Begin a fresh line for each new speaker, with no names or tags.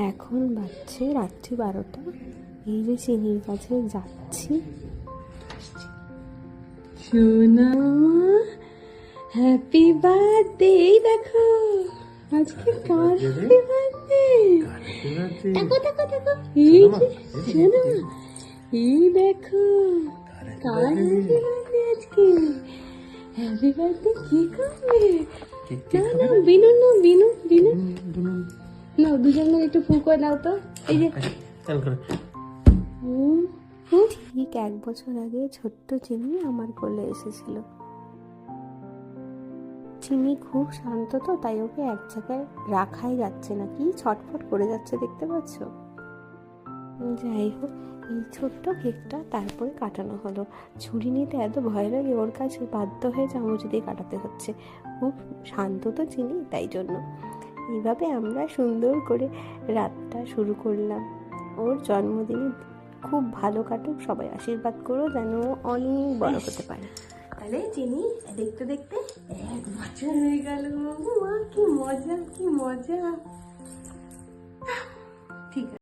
এখন বাজছে রাত্রি 12টা। এই যে চিনির কাছে যাচ্ছি। সোনা হ্যাপি বার্থডে। এই দেখো আজকে কার হ্যাপি বার্থডে। দেখো দেখো দেখো, এই যে সোনা, এই দেখো কার হ্যাপি বার্থডে আজকে। হ্যাপি বার্থডে কে খাবে? না না, বিনু না, বিনু বিনু না, দুজন মিলে একটু ফু করে দাও তো। এই যে ঠিক 1 বছর আগে ছোট্ট চিনি আমার কোলে এসেছিল। চিনি খুব শান্ত, তো তাই ওকে এক জায়গায় রাখাই যাচ্ছে না, কি ছটফট করে যাচ্ছে দেখতে পাচ্ছ। যাই হোক, এই ছোট্ট কেকটা তারপরে কাটানো হলো। ছুরি নিতে এত ভয় লাগে ওর কাছে, বাধ্য হয়ে চামচ দিয়ে কাটাতে হচ্ছে। খুব শান্ত তো চিনি, তাই জন্য এইভাবে আমরা সুন্দর করে রাতটা শুরু করলাম। ওর জন্মদিনে খুব ভালো কাটুক, সবাই আশীর্বাদ করো যেন ও অনেক বড় হতে পারে। তাহলে চিনি দেখতে দেখতে 1 বছর হয়ে গেল। মা কি মজা, কি মজা। ঠিক আছে।